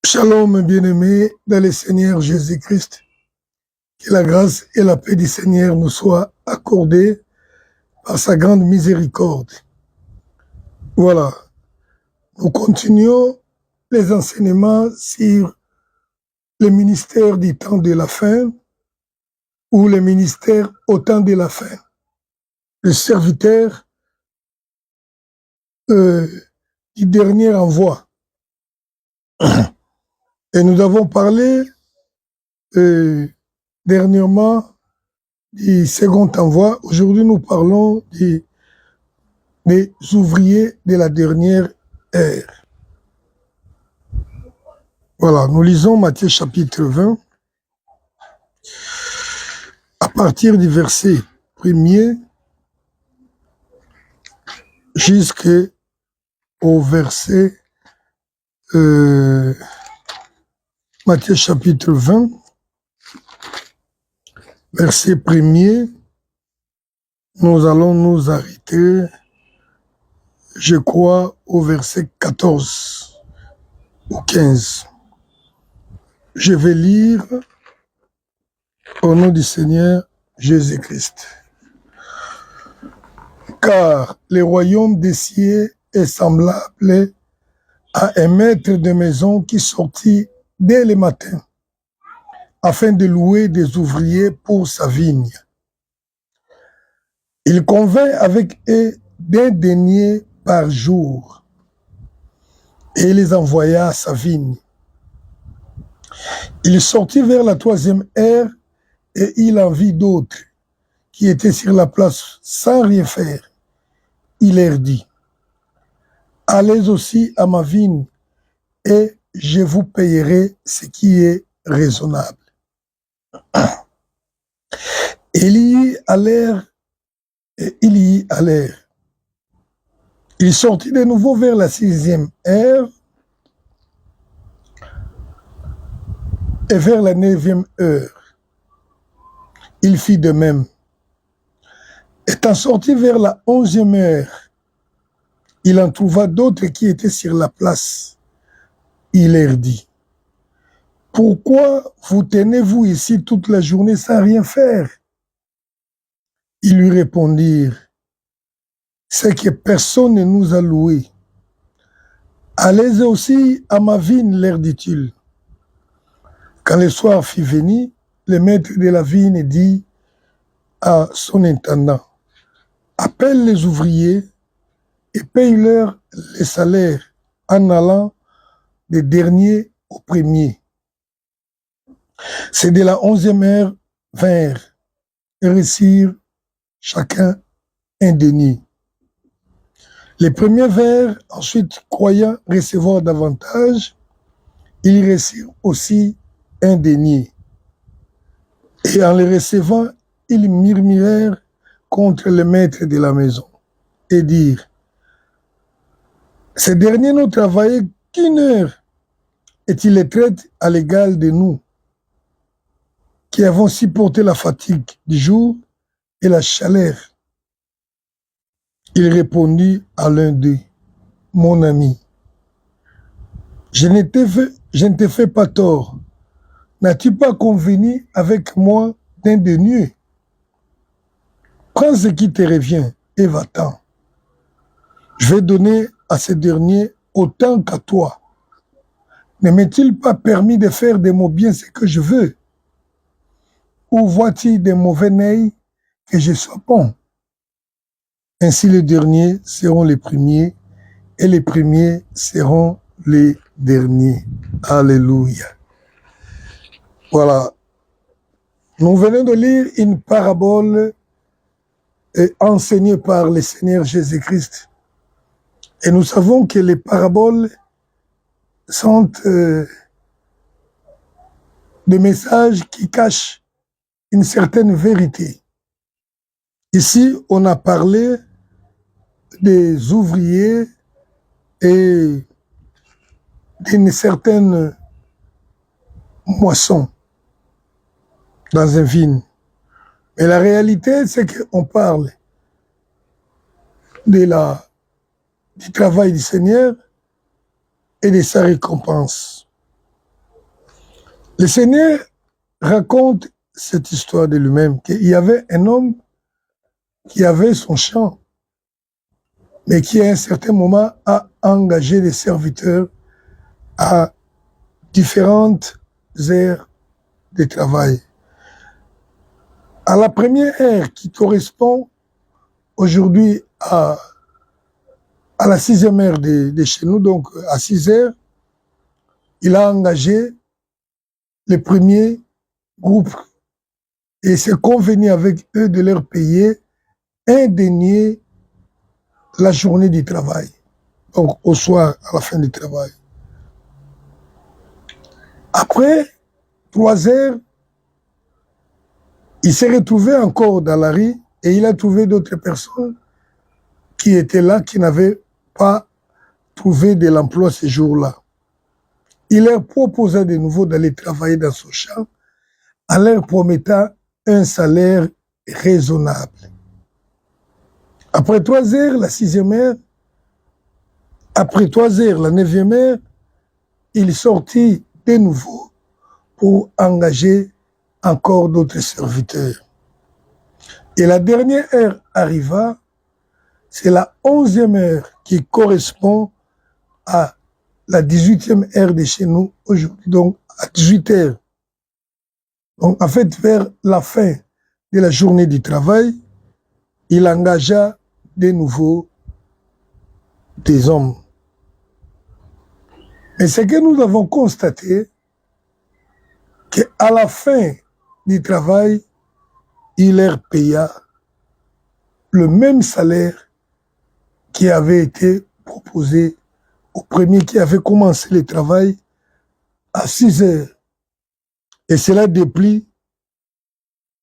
Shalom, bien-aimés, dans le Seigneur Jésus-Christ. Que la grâce et la paix du Seigneur nous soient accordées par sa grande miséricorde. Voilà. Nous continuons les enseignements sur le ministère du temps de la fin ou le ministère au temps de la fin. Le serviteur du dernier envoi. Et nous avons parlé dernièrement du second envoi. Aujourd'hui, nous parlons des ouvriers de la dernière ère. Voilà, nous lisons Matthieu chapitre 20, à partir du verset 1er jusqu'au verset Matthieu chapitre 20, verset 1er, nous allons nous arrêter, je crois, au verset 14 ou 15. Je vais lire au nom du Seigneur Jésus-Christ. Car le royaume des cieux est semblable à un maître de maison qui sortit dès le matin afin de louer des ouvriers pour sa vigne. Il convint avec eux d'un denier par jour et les envoya à sa vigne. Il sortit vers la 3e heure et il en vit d'autres qui étaient sur la place sans rien faire. Il leur dit: allez aussi à ma vigne et je vous payerai ce qui est raisonnable. Ils y allèrent et ils y allèrent. Il sortit de nouveau vers la 6e heure et vers la 9e heure. Il fit de même. Étant sorti vers la 11e heure, il en trouva d'autres qui étaient sur la place. Il leur dit: pourquoi vous tenez-vous ici toute la journée sans rien faire? Ils lui répondirent: c'est que personne ne nous a loués. Allez aussi à ma vigne, leur dit-il. Quand le soir fut venu, le maître de la vigne dit à son intendant: appelle les ouvriers et paye-leur les salaires en allant des derniers aux premiers. C'est de la 11e heure vinrent et reçurent chacun un denier. Les premiers vinrent, ensuite, croyant recevoir davantage, ils reçurent aussi un denier. Et en le recevant, ils murmurèrent contre le maître de la maison et dirent: ces derniers n'ont travaillé qu'une heure, et il les traite à l'égal de nous, qui avons supporté la fatigue du jour et la chaleur. Il répondit à l'un d'eux: mon ami, je ne te fais pas tort. N'as-tu pas convenu avec moi d'un denier? Prends ce qui te revient et va-t'en. Je vais donner à ce dernier autant qu'à toi. Ne m'est-il pas permis de faire de mon bien ce que je veux? Ou vois-tu de mauvais œil que je sois bon? Ainsi les derniers seront les premiers et les premiers seront les derniers. Alléluia. Voilà. Nous venons de lire une parabole enseignée par le Seigneur Jésus-Christ. Et nous savons que les paraboles sont des messages qui cachent une certaine vérité. Ici, on a parlé des ouvriers et d'une certaine moisson dans un vigne. Mais la réalité, c'est qu'on parle du travail du Seigneur et de sa récompense. Le Seigneur raconte cette histoire de lui-même, qu'il y avait un homme qui avait son champ, mais qui à un certain moment a engagé des serviteurs à différentes aires de travail. À la première ère qui correspond aujourd'hui à la 6e ère de chez nous, donc à 6 heures, il a engagé les premiers groupes et s'est convenu avec eux de leur payer un denier la journée du travail, donc au soir, à la fin du travail. Après 3 heures, il s'est retrouvé encore dans la rue et il a trouvé d'autres personnes qui étaient là, qui n'avaient pas trouvé de l'emploi ce jour-là. Il leur proposa de nouveau d'aller travailler dans son champ en leur promettant un salaire raisonnable. Après 3 heures, la 6e heure, après 3 heures, la 9e heure, il sortit de nouveau pour engager encore d'autres serviteurs. Et la dernière heure arriva, c'est la 11e heure qui correspond à la 18e heure de chez nous aujourd'hui, donc à 18 heures. Donc en fait, vers la fin de la journée du travail, il engagea de nouveau des hommes. Mais ce que nous avons constaté, qu'à la fin du travail, il leur paya le même salaire qui avait été proposé au premier qui avait commencé le travail à 6 heures. Et cela déplie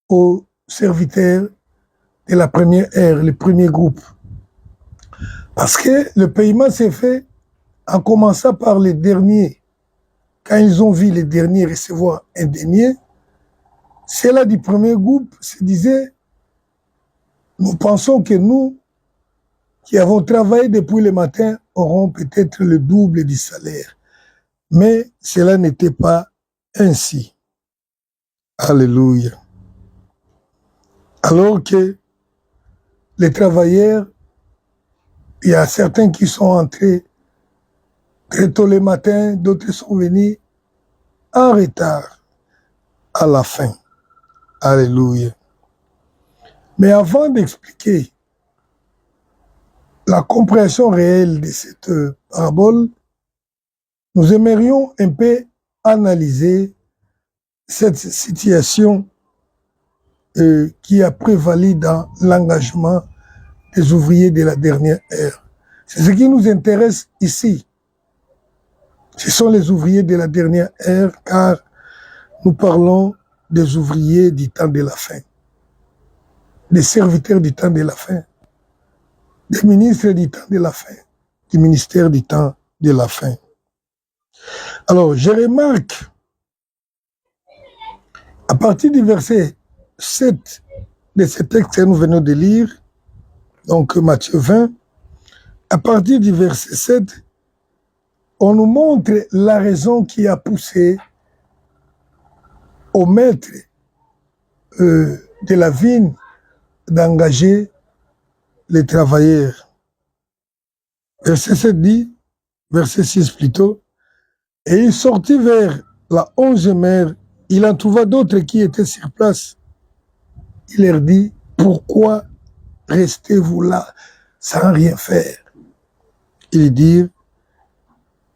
aux serviteurs de la première ère, le premier groupe. Parce que le paiement s'est fait en commençant par les derniers. Quand ils ont vu les derniers recevoir un denier, ceux-là du premier groupe se disaient, nous pensons que nous, qui avons travaillé depuis le matin, auront peut-être le double du salaire. Mais cela n'était pas ainsi. Alléluia. Alors que les travailleurs, il y a certains qui sont entrés très tôt le matin, d'autres sont venus en retard à la fin. Alléluia. Mais avant d'expliquer la compréhension réelle de cette parabole, nous aimerions un peu analyser cette situation qui a prévalu dans l'engagement des ouvriers de la dernière ère. C'est ce qui nous intéresse ici. Ce sont les ouvriers de la dernière ère, car nous parlons des ouvriers du temps de la fin, des serviteurs du temps de la fin, des ministres du temps de la fin, du ministère du temps de la fin. Alors, je remarque, à partir du verset 7 de ce texte que nous venons de lire, donc Matthieu 20, à partir du verset 7, on nous montre la raison qui a poussé au maître de la vigne d'engager les travailleurs. Verset 7 dit, verset 6 plutôt, et il sortit vers la 11e heure, il en trouva d'autres qui étaient sur place. Il leur dit, pourquoi restez-vous là sans rien faire? Ils dirent,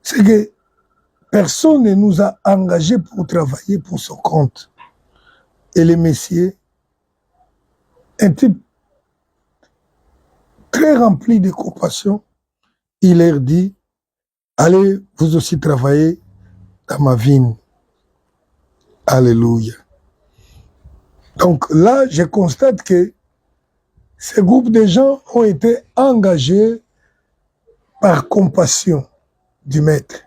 c'est que personne ne nous a engagés pour travailler pour son compte. Et le messieurs, un type très rempli de compassion, il leur dit, allez vous aussi travailler dans ma vigne. Alléluia. Donc là, je constate que ces groupes de gens ont été engagés par compassion du maître.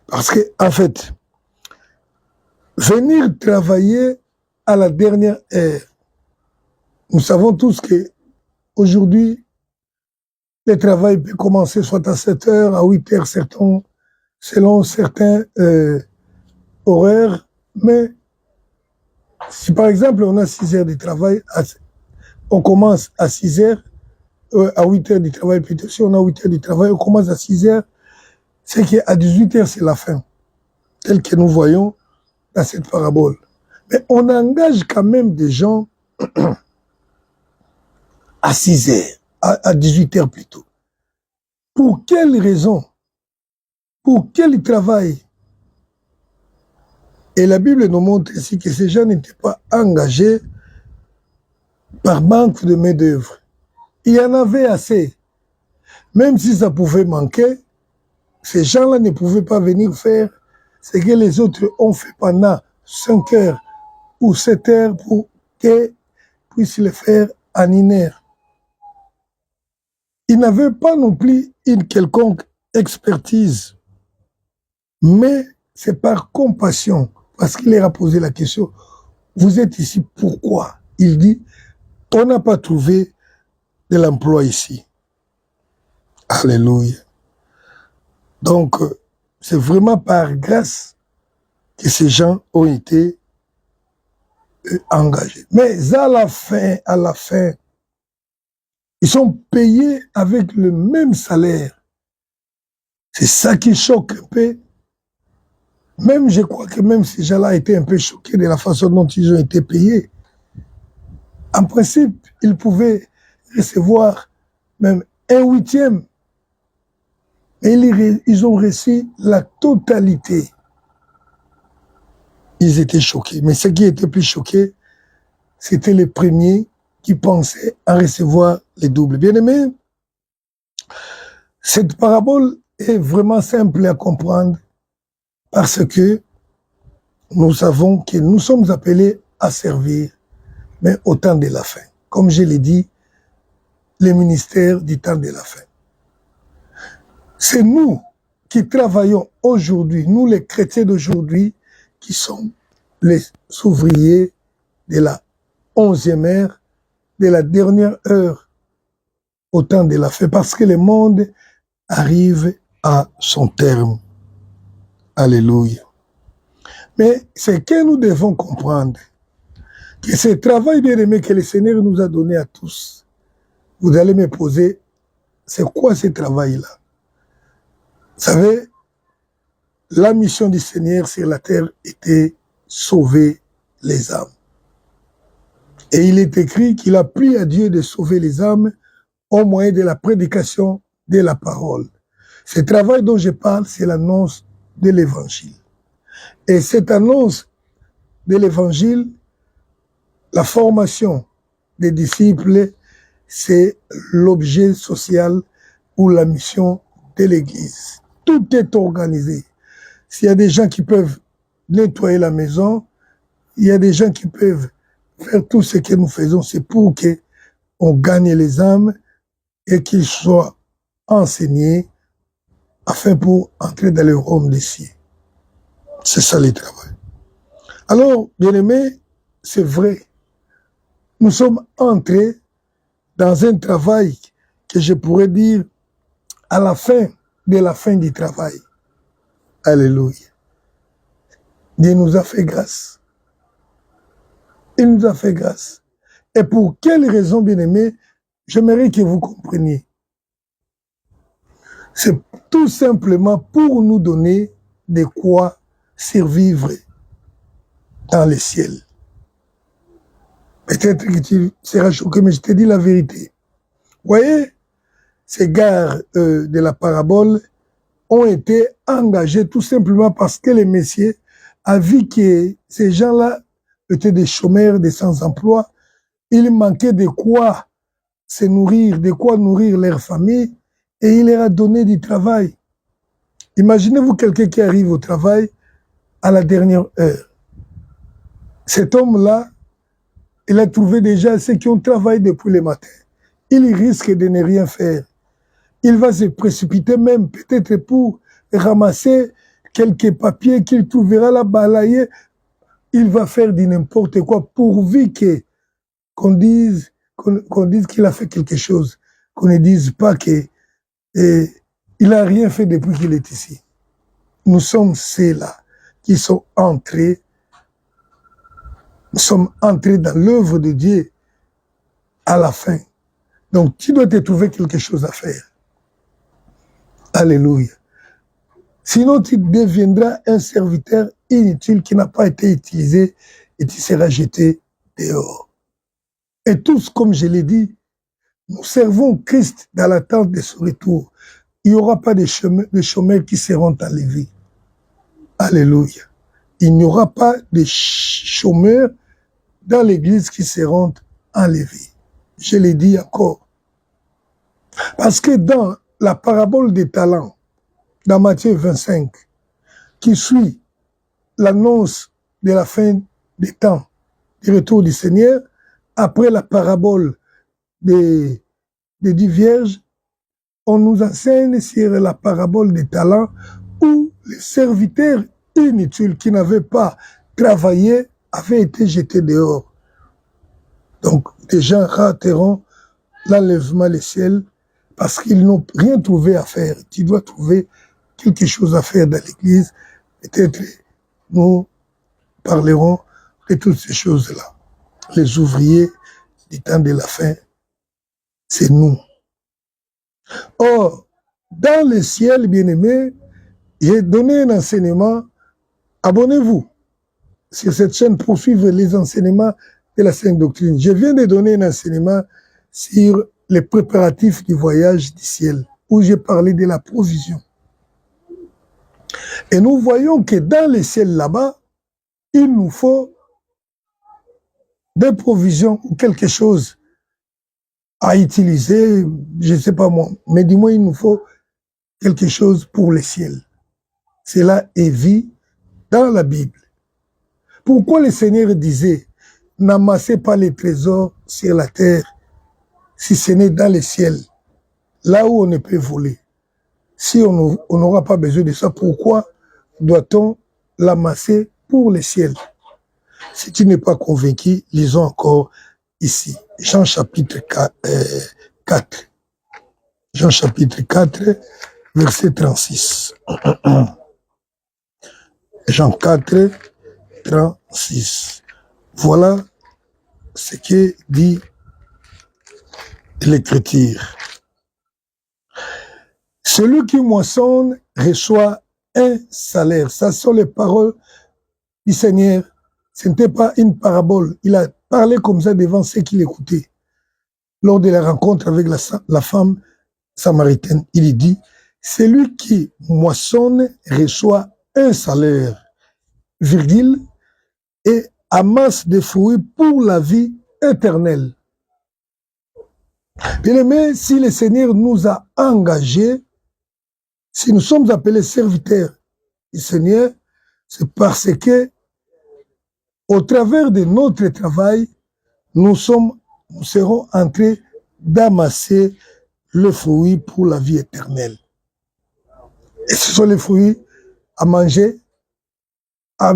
Parce que, en fait, venir travailler à la dernière heure, nous savons tous que aujourd'hui, le travail peut commencer soit à 7 heures, à 8 heures, selon certains horaires, Mais si par exemple on a 6 heures de travail, on commence à 6 heures, à 8 heures de travail, plutôt si on a 8 heures de travail, on commence à 6 heures, c'est qu'à 18 heures c'est la fin, tel que nous voyons dans cette parabole. Mais on engage quand même des gens à 6 heures, à 18 heures plutôt. Pour quelle raison? Pour quel travail? Et la Bible nous montre ici que ces gens n'étaient pas engagés par manque de main-d'œuvre. Il y en avait assez. Même si ça pouvait manquer, ces gens-là ne pouvaient pas venir faire ce que les autres ont fait pendant 5 heures ou 7 heures pour qu'ils puissent le faire en une heure. Ils n'avaient pas non plus une quelconque expertise, mais c'est par compassion, parce qu'il leur a posé la question, vous êtes ici pourquoi? Il dit, on n'a pas trouvé de l'emploi ici. Alléluia. Donc, c'est vraiment par grâce que ces gens ont été engagés. Mais à la fin, ils sont payés avec le même salaire. C'est ça qui choque un peu. Même, je crois que même ces gens-là étaient un peu choqués de la façon dont ils ont été payés. En principe, ils pouvaient recevoir même 1/8. Mais ils ont reçu la totalité. Ils étaient choqués. Mais ce qui était plus choqué, c'était les premiers qui pensaient à recevoir les doubles. Bien aimés, cette parabole est vraiment simple à comprendre parce que nous savons que nous sommes appelés à servir, mais au temps de la fin. Comme je l'ai dit, les ministères du temps de la fin. C'est nous qui travaillons aujourd'hui, nous les chrétiens d'aujourd'hui, qui sommes les ouvriers de la 11e heure, de la dernière heure au temps de la fin, parce que le monde arrive à son terme. Alléluia. Mais c'est que nous devons comprendre que ce travail bien-aimé que le Seigneur nous a donné à tous, vous allez me poser, c'est quoi ce travail-là? Vous savez, la mission du Seigneur sur la terre était sauver les âmes. Et il est écrit qu'il a plu à Dieu de sauver les âmes au moyen de la prédication de la parole. Ce travail dont je parle, c'est l'annonce de l'évangile. Et cette annonce de l'évangile, la formation des disciples, c'est l'objet social ou la mission de l'Église. Tout est organisé. S'il y a des gens qui peuvent nettoyer la maison, il y a des gens qui peuvent faire tout ce que nous faisons, c'est pour qu'on gagne les âmes et qu'ils soient enseignés afin pour entrer dans le royaume des cieux. C'est ça le travail. Alors, bien-aimés, c'est vrai. Nous sommes entrés dans un travail que je pourrais dire à la fin de la fin du travail. Alléluia. Dieu nous a fait grâce. Il nous a fait grâce. Et pour quelle raison, bien-aimés, j'aimerais que vous compreniez. C'est tout simplement pour nous donner de quoi survivre dans le ciel. Peut-être que tu seras choqué, mais je te dis la vérité. Vous voyez, ces gars de la parabole ont été engagés tout simplement parce que le Messie a vu que ces gens-là étaient des chômeurs, des sans-emploi. Il manquait de quoi se nourrir, de quoi nourrir leur famille, et il leur a donné du travail. Imaginez-vous quelqu'un qui arrive au travail à la dernière heure. Cet homme-là, il a trouvé déjà ceux qui ont travaillé depuis le matin. Il risque de ne rien faire. Il va se précipiter même peut-être pour ramasser quelques papiers qu'il trouvera là, balayer. Il va faire du n'importe quoi pourvu qu'on dise qu'il a fait quelque chose, qu'on ne dise pas qu'il n'a rien fait depuis qu'il est ici. Nous sommes ceux-là qui sont entrés Nous sommes entrés dans l'œuvre de Dieu à la fin. Donc, tu dois te trouver quelque chose à faire. Alléluia. Sinon, tu deviendras un serviteur inutile qui n'a pas été utilisé et tu seras jeté dehors. Et tous, comme je l'ai dit, nous servons Christ dans l'attente de son retour. Il n'y aura pas de chômeurs qui seront enlevés. Alléluia. Il n'y aura pas de chômeurs dans l'église qui seront enlevés. Je l'ai dit encore. Parce que dans la parabole des talents, dans Matthieu 25, qui suit l'annonce de la fin des temps, du retour du Seigneur, après la parabole des 10 vierges, on nous enseigne sur la parabole des talents où les serviteurs inutiles qui n'avaient pas travaillé avaient été jetés dehors. Donc, des gens rateront l'enlèvement des ciels parce qu'ils n'ont rien trouvé à faire. Tu dois trouver quelque chose à faire dans l'église. Peut-être nous parlerons de toutes ces choses-là. Les ouvriers du temps de la fin, c'est nous. Or, dans le ciel, bien-aimés, j'ai donné un enseignement. Abonnez-vous sur cette chaîne pour suivre les enseignements de la Sainte Doctrine. Je viens de donner un enseignement sur les préparatifs du voyage du ciel, où j'ai parlé de la provision. Et nous voyons que dans le ciel là-bas, il nous faut des provisions ou quelque chose à utiliser, je ne sais pas moi, mais du moins il nous faut quelque chose pour le ciel. Cela est vu dans la Bible. Pourquoi le Seigneur disait « N'amassez pas les trésors sur la terre, si ce n'est dans le ciel, là où on ne peut voler. » Si on n'aura pas besoin de ça, pourquoi doit-on l'amasser pour le ciel? Si tu n'es pas convaincu, lisons encore ici. Jean chapitre 4. Jean chapitre 4, verset 36. Jean 4, 36. Voilà ce que dit l'Écriture. Celui qui moissonne reçoit un salaire. Ça sont les paroles du Seigneur. Ce n'était pas une parabole. Il a parlé comme ça devant ceux qui l'écoutaient. Lors de la rencontre avec la femme samaritaine, il dit, celui qui moissonne reçoit un salaire, virgule, et amasse des fruits pour la vie éternelle. Bien-aimés, si le Seigneur nous a engagés, si nous sommes appelés serviteurs du Seigneur, c'est parce que, au travers de notre travail, nous serons en train d'amasser le fruit pour la vie éternelle. Et ce sont les fruits à manger, à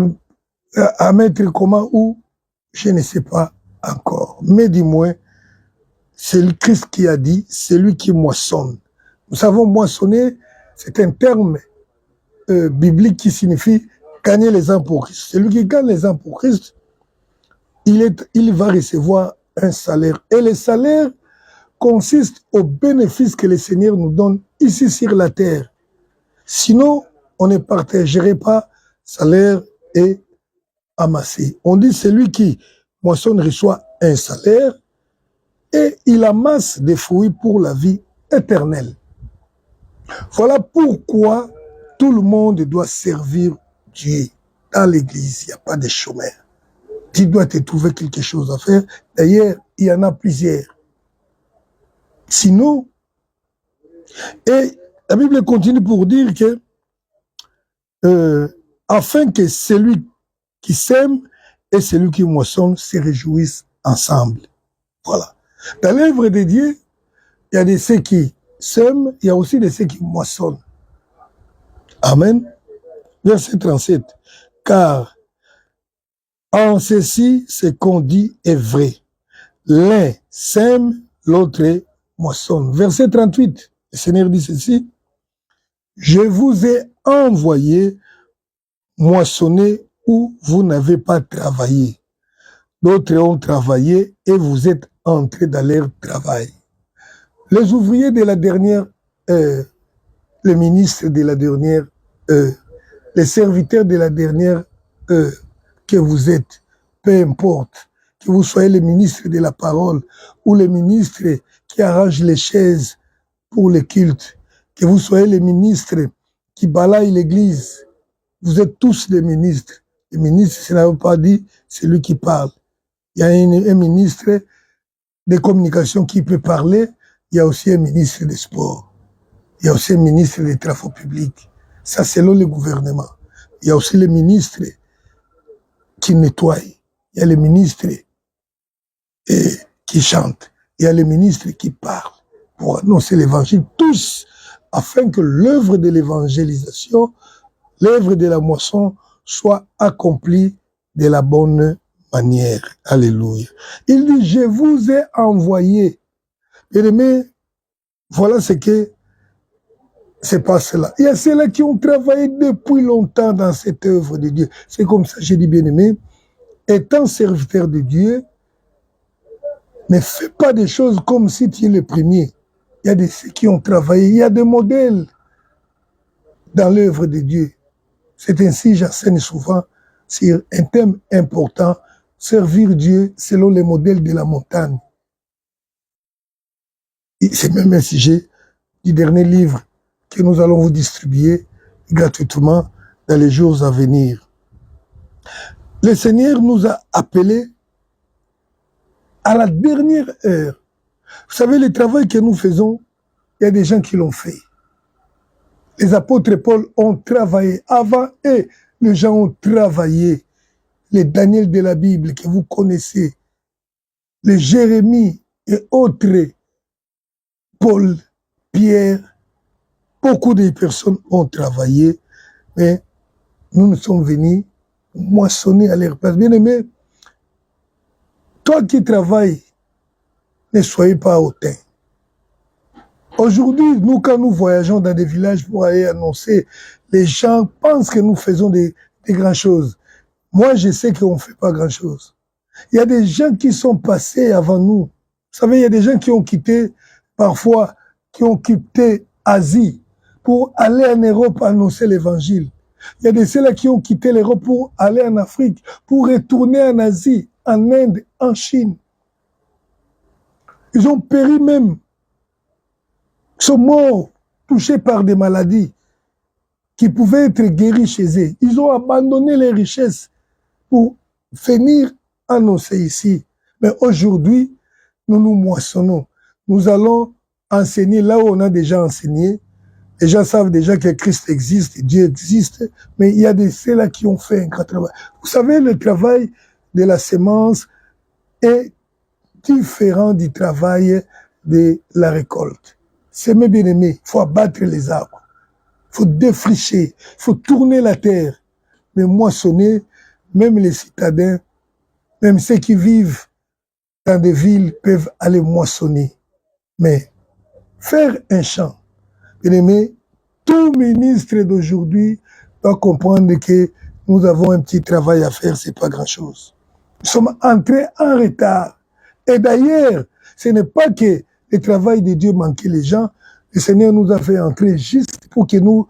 mettre comment, où, je ne sais pas encore. Mais du moins, c'est le Christ qui a dit, c'est lui qui moissonne. Nous savons moissonner, c'est un terme biblique qui signifie gagner les âmes pour Christ. Celui qui gagne les âmes pour Christ, il va recevoir un salaire. Et le salaire consiste au bénéfice que le Seigneur nous donne ici sur la terre. Sinon, on ne partagerait pas salaire et amassé. On dit celui qui moissonne reçoit un salaire et il amasse des fruits pour la vie éternelle. Voilà pourquoi tout le monde doit servir Dieu. Dans l'église, il n'y a pas de chômeurs. Tu dois te trouver quelque chose à faire. D'ailleurs, il y en a plusieurs. Sinon, et la Bible continue pour dire que afin que celui qui sème et celui qui moissonne se réjouissent ensemble. Voilà. Dans l'œuvre de Dieu, il y a de ceux qui sèment, il y a aussi de ceux qui moissonnent. Amen. Verset 37. Car en ceci, ce qu'on dit est vrai. L'un sème, l'autre moissonne. Verset 38. Le Seigneur dit ceci. Je vous ai envoyé moissonner où vous n'avez pas travaillé. D'autres ont travaillé et vous êtes entrés dans leur travail. Les ouvriers de la dernière heure, les ministres de la dernière heure, les serviteurs de la dernière heure que vous êtes, peu importe, que vous soyez les ministres de la parole ou les ministres qui arrangent les chaises pour le culte, que vous soyez les ministres qui balayent l'église, vous êtes tous des ministres. Les ministres, ça ne veut pas dire celui qui parle. Il y a un ministre des communications qui peut parler, il y a aussi un ministre des sports, il y a aussi un ministre des travaux publics. Ça, selon le gouvernement. Il y a aussi les ministres qui nettoient, il y a les ministres qui chantent, il y a les ministres qui parlent pour annoncer l'évangile, tous, afin que l'œuvre de l'évangélisation, l'œuvre de la moisson soit accomplie de la bonne manière. Alléluia. Il dit, je vous ai envoyé. Bien-aimés, voilà ce que c'est pas cela. Il y a ceux-là qui ont travaillé depuis longtemps dans cette œuvre de Dieu. C'est comme ça, j'ai dit, bien-aimé, étant serviteur de Dieu, ne fais pas des choses comme si tu es le premier. Il y a des ceux qui ont travaillé, il y a des modèles dans l'œuvre de Dieu. C'est ainsi, j'enseigne souvent sur un thème important, servir Dieu selon les modèles de la montagne. C'est même un sujet du dernier livre que nous allons vous distribuer gratuitement dans les jours à venir. Le Seigneur nous a appelés à la dernière heure. Vous savez, le travail que nous faisons, il y a des gens qui l'ont fait. Les apôtres Paul ont travaillé avant et les gens ont travaillé. Les Daniel de la Bible que vous connaissez, les Jérémie et autres, Paul, Pierre, beaucoup de personnes ont travaillé, mais nous sommes venus moissonner à leur place. Bien aimé, toi qui travailles, ne soyez pas hautain. Aujourd'hui, nous, quand nous voyageons dans des villages pour aller annoncer, les gens pensent que nous faisons des grandes choses. Moi, je sais qu'on ne fait pas grand-chose. Il y a des gens qui sont passés avant nous. Vous savez, il y a des gens qui ont quitté, parfois, qui ont quitté Asie pour aller en Europe annoncer l'évangile. Il y a des ceux-là qui ont quitté l'Europe pour aller en Afrique, pour retourner en Asie, en Inde, en Chine. Ils ont péri même. Ils sont morts, touchés par des maladies qui pouvaient être guéris chez eux. Ils ont abandonné les richesses pour venir annoncer ici. Mais aujourd'hui, nous nous moissonnons. Nous allons enseigner là où on a déjà enseigné. Les gens savent déjà que Christ existe, Dieu existe, mais il y a des ceux-là qui ont fait un grand travail. Vous savez, le travail de la semence est différent du travail de la récolte. C'est mes bien-aimés, il faut abattre les arbres, il faut défricher, il faut tourner la terre, mais moissonner, même les citadins, même ceux qui vivent dans des villes peuvent aller moissonner. Mais faire un champ, bien-aimé, tout ministre d'aujourd'hui doit comprendre que nous avons un petit travail à faire, c'est pas grand-chose. Nous sommes entrés en retard. Et d'ailleurs, ce n'est pas que le travail de Dieu manquait les gens, le Seigneur nous a fait entrer juste pour que nous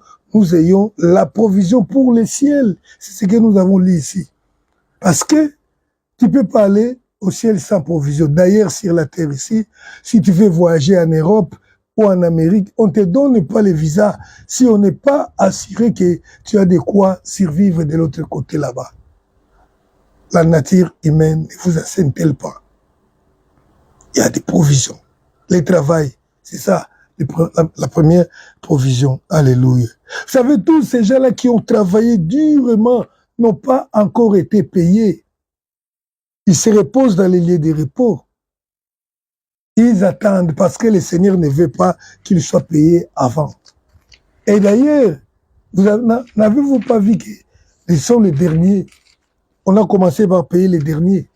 ayons la provision pour le ciel. C'est ce que nous avons lu ici. Parce que tu ne peux pas aller au ciel sans provision. D'ailleurs, sur la terre ici, si tu veux voyager en Europe ou en Amérique, on ne te donne pas le visa si on n'est pas assuré que tu as de quoi survivre de l'autre côté là-bas. La nature humaine ne vous enseigne-t-elle pas? Il y a des provisions. Le travail, c'est ça, la première provision. Alléluia. Vous savez, tous ces gens-là qui ont travaillé durement n'ont pas encore été payés. Ils se reposent dans les lieux de repos. Ils attendent parce que le Seigneur ne veut pas qu'ils soient payés avant. Et d'ailleurs, n'avez-vous pas vu qu'ils sont les derniers? On a commencé par payer les derniers.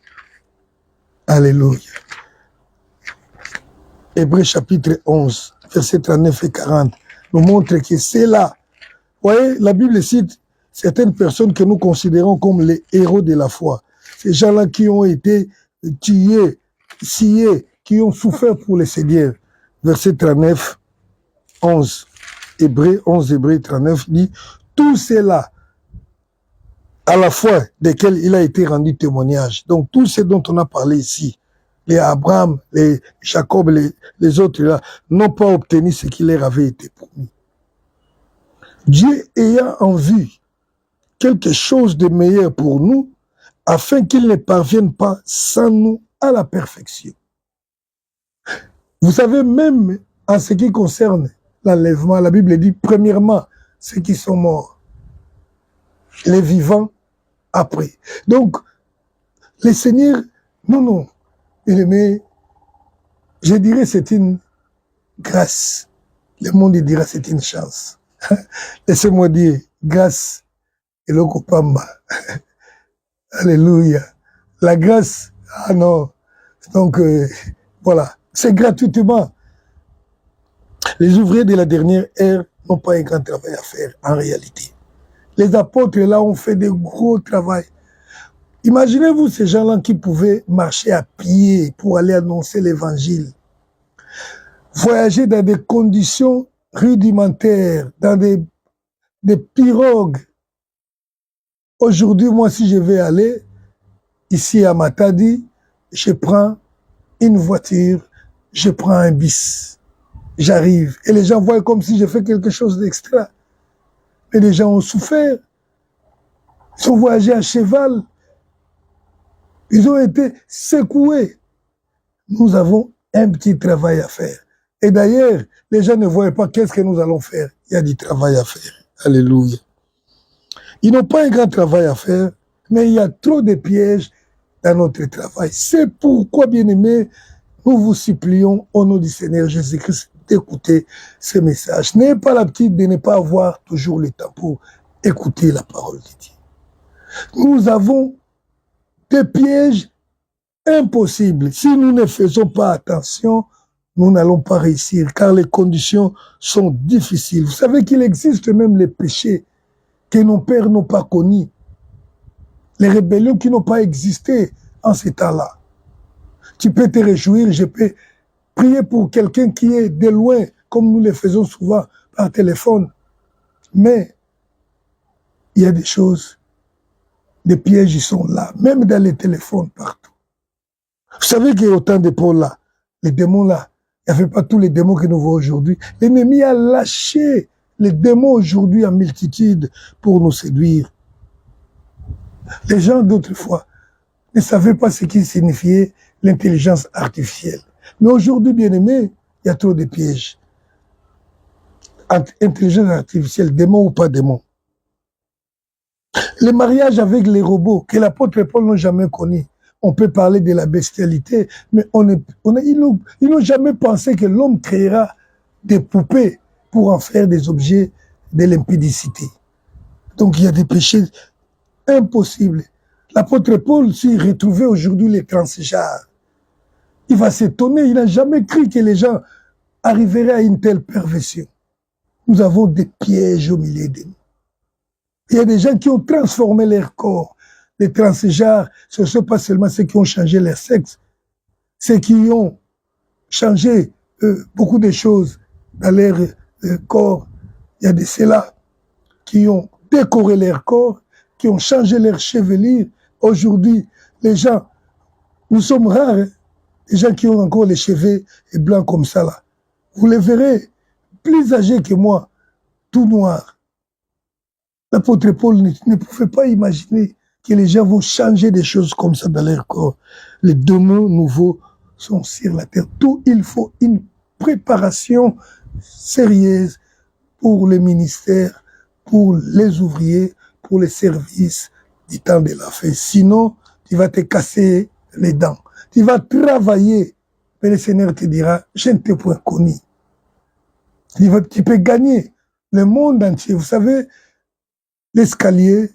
Alléluia. Hébreux chapitre 11, versets 39 et 40, nous montre que c'est là. Vous voyez, la Bible cite certaines personnes que nous considérons comme les héros de la foi. ces gens-là qui ont été tués, sciés, qui ont souffert pour le Seigneur. Verset 39, 11. Hébreux 11, Hébreux 39 dit, tous ceux-là, à la fois desquels il a été rendu témoignage. Donc tous ceux dont on a parlé ici, les Abraham, les Jacob, les autres là, n'ont pas obtenu ce qui leur avait été promis. Dieu ayant en vue quelque chose de meilleur pour nous, afin qu'ils ne parviennent pas sans nous à la perfection. Vous savez, même en ce qui concerne l'enlèvement, la Bible dit, premièrement, ceux qui sont morts, les vivants après. Donc, les seigneurs, non, mais je dirais c'est une grâce. Le monde dira c'est une chance. Laissez-moi dire, grâce et le Kopamba. Alléluia. La grâce, ah non. Donc, voilà, c'est gratuitement. Les ouvriers de la dernière ère n'ont pas un grand travail à faire, en réalité. Les apôtres, là, ont fait de gros travail. Imaginez-vous ces gens-là qui pouvaient marcher à pied pour aller annoncer l'évangile, voyager dans des conditions rudimentaires, dans des pirogues. Aujourd'hui, moi, si je vais aller ici à Matadi, je prends une voiture, je prends un bus, j'arrive. Et les gens voient comme si je fais quelque chose d'extra. Mais les gens ont souffert. Ils ont voyagé à cheval. Ils ont été secoués. Nous avons un petit travail à faire. Et d'ailleurs, les gens ne voient pas qu'est-ce que nous allons faire. Il y a du travail à faire. Alléluia. Ils n'ont pas un grand travail à faire, mais il y a trop de pièges dans notre travail. C'est pourquoi, bien-aimés, nous vous supplions au nom du Seigneur Jésus-Christ d'écouter ce message. N'ayez pas l'habitude de ne pas avoir toujours le temps pour écouter la parole de Dieu. Nous avons des pièges impossibles. Si nous ne faisons pas attention, nous n'allons pas réussir, car les conditions sont difficiles. Vous savez qu'il existe même les péchés que nos pères n'ont pas connus, les rébellions qui n'ont pas existé en ces temps-là. Tu peux te réjouir, je peux prier pour quelqu'un qui est de loin, comme nous le faisons souvent par téléphone. Mais il y a des choses, des pièges, ils sont là, même dans les téléphones, partout. Vous savez qu'il y a autant de Paul là, les démons là, il n'y avait pas tous les démons que nous voyons aujourd'hui. L'ennemi a lâché les démons aujourd'hui en multitude pour nous séduire. Les gens d'autrefois ne savaient pas ce qui signifiait l'intelligence artificielle. Mais aujourd'hui, bien aimé, il y a trop de pièges. Intelligence artificielle, démon ou pas démon. Les mariages avec les robots que l'apôtre Paul n'a jamais connus. On peut parler de la bestialité, mais ils n'ont jamais pensé que l'homme créera des poupées pour en faire des objets de l'impudicité. Donc il y a des péchés impossibles. L'apôtre Paul s'y retrouvait aujourd'hui les transgenres. Il va s'étonner, il n'a jamais cru que les gens arriveraient à une telle perversion. Nous avons des pièges au milieu de nous. Il y a des gens qui ont transformé leur corps. Les transgenres, ce ne sont pas seulement ceux qui ont changé leur sexe, ceux qui ont changé beaucoup de choses dans leur corps. Il y a de ceux-là qui ont décoré leur corps, qui ont changé leur chevelure. Aujourd'hui, les gens, nous sommes rares, hein, les gens qui ont encore les cheveux blancs comme ça là. Vous les verrez, plus âgés que moi, tout noirs. L'apôtre Paul ne pouvait pas imaginer que les gens vont changer des choses comme ça dans leur corps. Les démons nouveaux sont sur la terre. Tout, il faut une préparation sérieuse pour le ministère, pour les ouvriers, pour les services du temps de la fête. Sinon, tu vas te casser les dents. Tu vas travailler, mais le Seigneur te dira, je ne t'ai point connu. Tu peux gagner le monde entier. Vous savez, l'escalier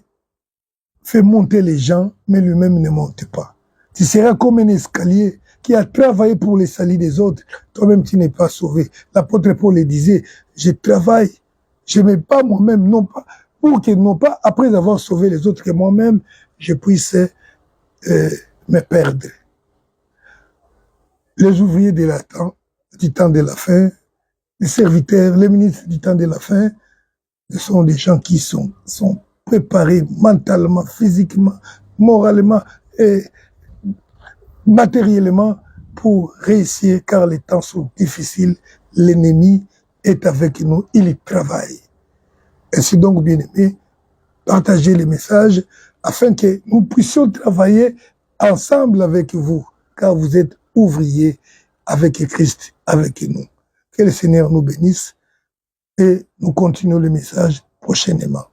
fait monter les gens, mais lui-même ne monte pas. Tu seras comme un escalier qui a travaillé pour les salis des autres. Toi-même, tu n'es pas sauvé. L'apôtre Paul le disait, je travaille, je ne mets pas moi-même, non pas, pour que non pas, après avoir sauvé les autres, que moi-même, je puisse me perdre. Les ouvriers du temps de la fin, les serviteurs, les ministres du temps de la fin, ce sont des gens qui sont préparés mentalement, physiquement, moralement et matériellement pour réussir, car les temps sont difficiles. L'ennemi est avec nous, il travaille. Ainsi donc, bien-aimés, partagez les messages afin que nous puissions travailler ensemble avec vous, car vous êtes ouvriers avec Christ, avec nous. Que le Seigneur nous bénisse et nous continuons le message prochainement.